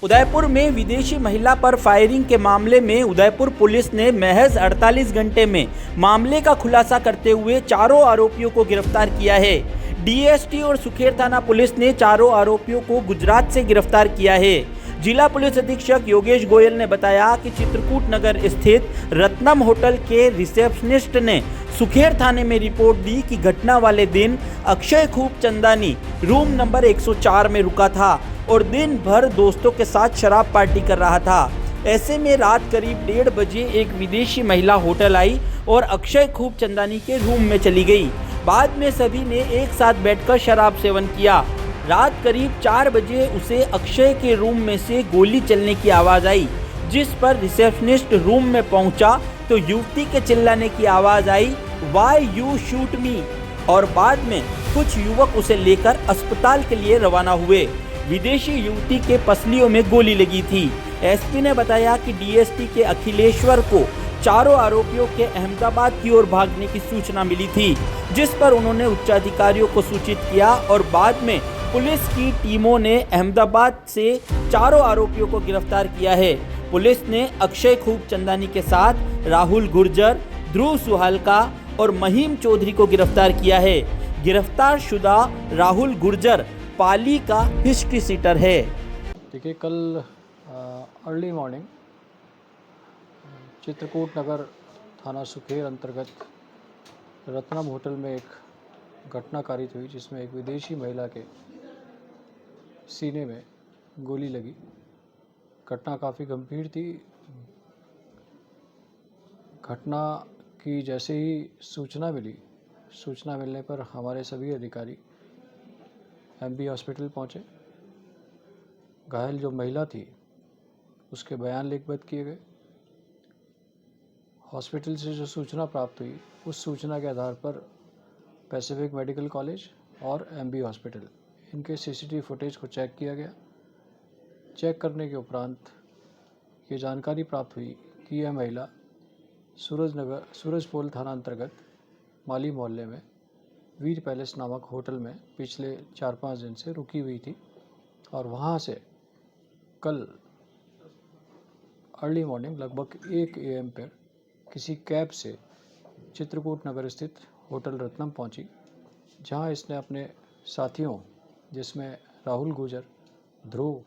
उदयपुर में विदेशी महिला पर फायरिंग के मामले में उदयपुर पुलिस ने महज 48 घंटे में मामले का खुलासा करते हुए चारों आरोपियों को गिरफ्तार किया है। डीएसटी और सुखेर थाना पुलिस ने चारों आरोपियों को गुजरात से गिरफ्तार किया है। जिला पुलिस अधीक्षक योगेश गोयल ने बताया कि चित्रकूट नगर स्थित रत्नम होटल के रिसेप्शनिस्ट ने सुखेर थाने में रिपोर्ट दी कि घटना वाले दिन अक्षय खूबचंदानी रूम नंबर 104 में रुका था और दिन भर दोस्तों के साथ शराब पार्टी कर रहा था। ऐसे में रात करीब 1:30 बजे एक विदेशी महिला होटल आई और अक्षय खूबचंदानी के रूम में चली गई। बाद में सभी ने एक साथ बैठकर शराब सेवन किया। रात करीब 4 बजे उसे अक्षय के रूम में से गोली चलने की आवाज़ आई, जिस पर रिसेप्शनिस्ट रूम में पहुंचा तो युवती के चिल्लाने की आवाज़ आई, वाई यू शूट मी, और बाद में कुछ युवक उसे लेकर अस्पताल के लिए रवाना हुए। विदेशी युवती के पसलियों में गोली लगी थी। एसपी ने बताया कि डीएसटी के अखिलेश्वर को चारों आरोपियों के अहमदाबाद की ओर भागने की सूचना मिली थी, जिस पर उन्होंने उच्चाधिकारियों को सूचित किया और बाद में पुलिस की टीमों ने अहमदाबाद से चारों आरोपियों को गिरफ्तार किया है। पुलिस ने अक्षय खूबचंदानी के साथ राहुल गुर्जर, ध्रुव सुहालका और महिम चौधरी को गिरफ्तार किया है। गिरफ्तार शुदा राहुल गुर्जर पाली का हिस्ट्री सीटर है। देखिए, कल अर्ली मॉर्निंग चित्रकूट नगर थाना सुखेर अंतर्गत रत्नम होटल में एक घटना कारित हुई, जिसमें एक विदेशी महिला के सीने में गोली लगी। घटना काफ़ी गंभीर थी। घटना की जैसे ही सूचना मिलने पर हमारे सभी अधिकारी एमबी हॉस्पिटल पहुंचे। घायल जो महिला थी उसके बयान लिखबद्ध किए गए। हॉस्पिटल से जो सूचना प्राप्त हुई, उस सूचना के आधार पर पैसिफिक मेडिकल कॉलेज और एमबी हॉस्पिटल इनके सीसीटीवी फुटेज को चेक किया गया। चेक करने के उपरांत ये जानकारी प्राप्त हुई कि यह महिला सूरजपोल थाना अंतर्गत माली मोहल्ले में वीर पैलेस नामक होटल में पिछले 4-5 दिन से रुकी हुई थी और वहाँ से कल अर्ली मॉर्निंग लगभग 1 AM पर किसी कैब से चित्रकूट नगर स्थित होटल रत्नम पहुंची, जहां इसने अपने साथियों, जिसमें राहुल गुर्जर, ध्रुव,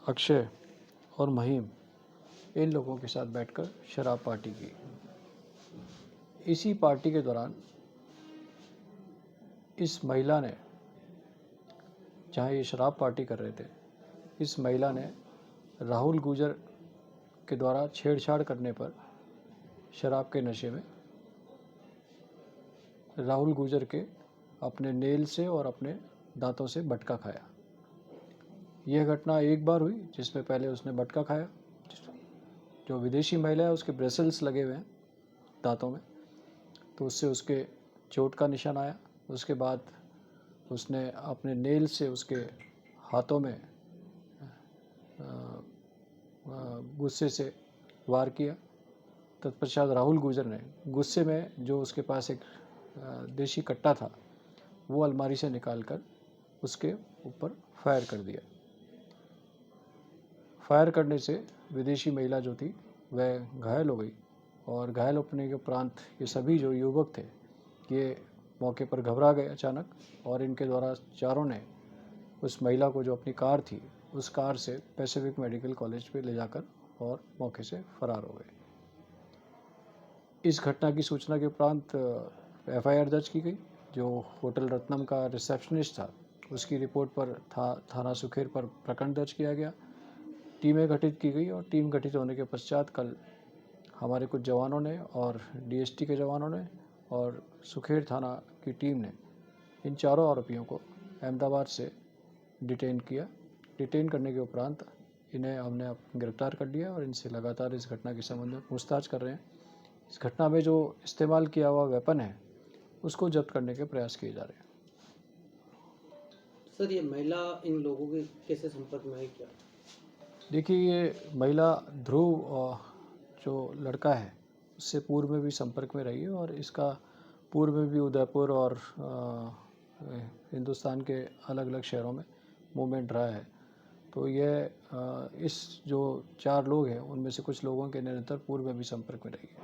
अक्षय और महिम, इन लोगों के साथ बैठकर शराब पार्टी की। इसी पार्टी के दौरान इस महिला ने, जहां ये शराब पार्टी कर रहे थे, इस महिला ने राहुल गुर्जर के द्वारा छेड़छाड़ करने पर शराब के नशे में राहुल गुर्जर के अपने नेल से और अपने दांतों से बटका खाया। यह घटना एक बार हुई, जिसमें पहले उसने बटका खाया। जो विदेशी महिला है उसके ब्रेसल्स लगे हुए हैं दांतों में, तो उससे उसके चोट का निशान आया। उसके बाद उसने अपने नेल से उसके हाथों में गुस्से से वार किया। तत्पश्चात राहुल गुर्जर ने गुस्से में जो उसके पास एक देशी कट्टा था वो अलमारी से निकालकर उसके ऊपर फायर कर दिया। फायर करने से विदेशी महिला जो थी वह घायल हो गई और घायल होने के उपरांत ये सभी जो युवक थे ये मौके पर घबरा गए अचानक, और इनके द्वारा चारों ने उस महिला को, जो अपनी कार थी, उस कार से पैसिफिक मेडिकल कॉलेज पे ले जाकर और मौके से फरार हो गए। इस घटना की सूचना के उपरांत एफआईआर दर्ज की गई। जो होटल रत्नम का रिसेप्शनिस्ट था उसकी रिपोर्ट पर थाना सुखेर पर प्रकरण दर्ज किया गया। टीमें गठित की गई और टीम गठित होने के पश्चात कल हमारे कुछ जवानों ने और डीएसटी के जवानों ने और सुखेर थाना की टीम ने इन चारों आरोपियों को अहमदाबाद से डिटेन किया। डिटेन करने के उपरांत इन्हें हमने गिरफ्तार कर लिया और इनसे लगातार इस घटना के संबंध में पूछताछ कर रहे हैं। इस घटना में जो इस्तेमाल किया हुआ वेपन है उसको जब्त करने के प्रयास किए जा रहे हैं। सर, ये महिला इन लोगों के कैसे संपर्क में है क्या? देखिए, ये महिला ध्रुव जो लड़का है उससे पूर्व में भी संपर्क में रही है और इसका पूर्व में भी उदयपुर और हिंदुस्तान के अलग अलग शहरों में मूवमेंट रहा है। तो ये इस जो 4 लोग हैं उनमें से कुछ लोगों के निरंतर पूर्व में भी संपर्क में रही है।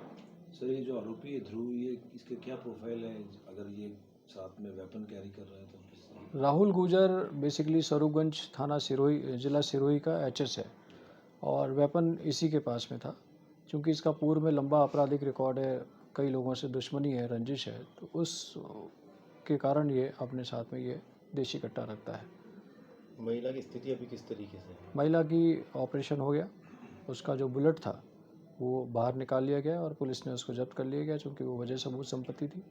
सर ये जो आरोपी है ध्रुव, ये इसके क्या प्रोफाइल है? अगर ये साथ में वेपन कैरी कर रहा है तो किस तरह? राहुल गुजर बेसिकली स्वरूपगंज थाना सिरोही जिला सिरोही का एचएस है और वेपन इसी के पास में था। क्योंकि इसका पूर्व में लंबा आपराधिक रिकॉर्ड है, कई लोगों से दुश्मनी है, रंजिश है, तो उस के कारण ये अपने साथ में ये देशी कट्टा रखता है। महिला की स्थिति अभी किस तरीके से है? महिला की ऑपरेशन हो गया, उसका जो बुलेट था वो बाहर निकाल लिया गया और पुलिस ने उसको जब्त कर लिया गया, चूँकि वो वजह सबूत संपत्ति थी।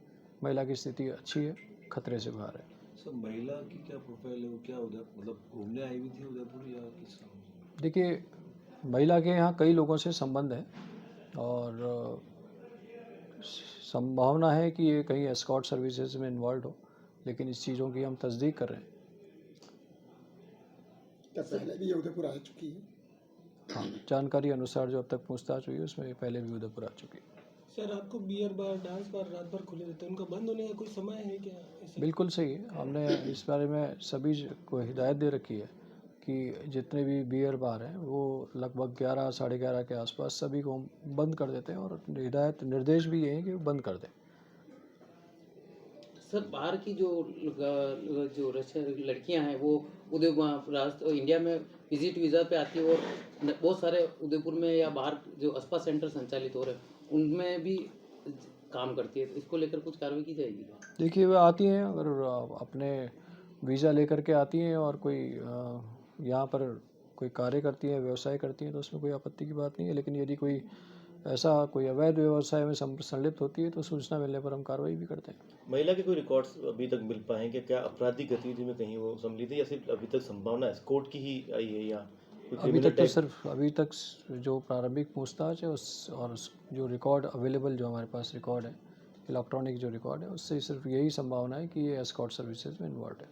महिला की स्थिति अच्छी है, खतरे से बाहर है। सर महिला की क्या प्रोफाइल है? वो क्या उधर मतलब घूमने आई हुई थी उदयपुर या किस तरह? देखिए, महिला के यहाँ कई लोगों से संबंध है और संभावना है कि ये कहीं एस्कॉर्ट सर्विसेज में इन्वॉल्व हो, लेकिन इस चीज़ों की हम तस्दीक कर रहे हैं। क्या पहले भी ये उदयपुर आ चुकी है? हाँ, जानकारी अनुसार जो अब तक पूछताछ हुई है उसमें पहले भी उदयपुर आ चुकी है। सर आपको बियर बार डांस बार रात भर खुले रहते हैं, उनका बंद होने का कोई समय है क्या ऐसा? बिल्कुल सही है, हमने इस बारे में सभी को हिदायत दे रखी है कि जितने भी बियर बार हैं वो लगभग 11 साढ़े 11 के आसपास सभी को हम बंद कर देते हैं और हिदायत निर्देश भी ये है कि बंद कर दें। सर बाहर की जो लड़कियां हैं वो इंडिया में विजिट वीज़ा पे आती है और बहुत सारे उदयपुर में या बाहर जो अस्पा सेंटर संचालित हो रहे हैं उनमें भी काम करती है, तो इसको लेकर कुछ कार्रवाई की जाएगी? देखिए, वे आती हैं, अगर अपने वीज़ा लेकर के आती हैं और कोई यहाँ पर कोई कार्य करती हैं, व्यवसाय करती हैं, तो उसमें कोई आपत्ति की बात नहीं है। लेकिन यदि कोई ऐसा कोई अवैध व्यवसाय में संलिप्त होती है तो सूचना मिलने पर हम कार्रवाई भी करते हैं। महिला के कोई रिकॉर्ड्स अभी तक मिल पाए हैं कि क्या आपराधिक गतिविधि में कहीं वो सम्मिलित है या सिर्फ अभी तक संभावना एस्कॉर्ट की ही आई है या कोई अभी criminal तक तो type? सिर्फ अभी तक जो प्रारंभिक पूछताछ है उस जो रिकॉर्ड अवेलेबल जो हमारे पास रिकॉर्ड है, इलेक्ट्रॉनिक जो रिकॉर्ड है, उससे सिर्फ यही संभावना है कि ये एस्कॉर्ट सर्विसेज में इन्वॉल्व है।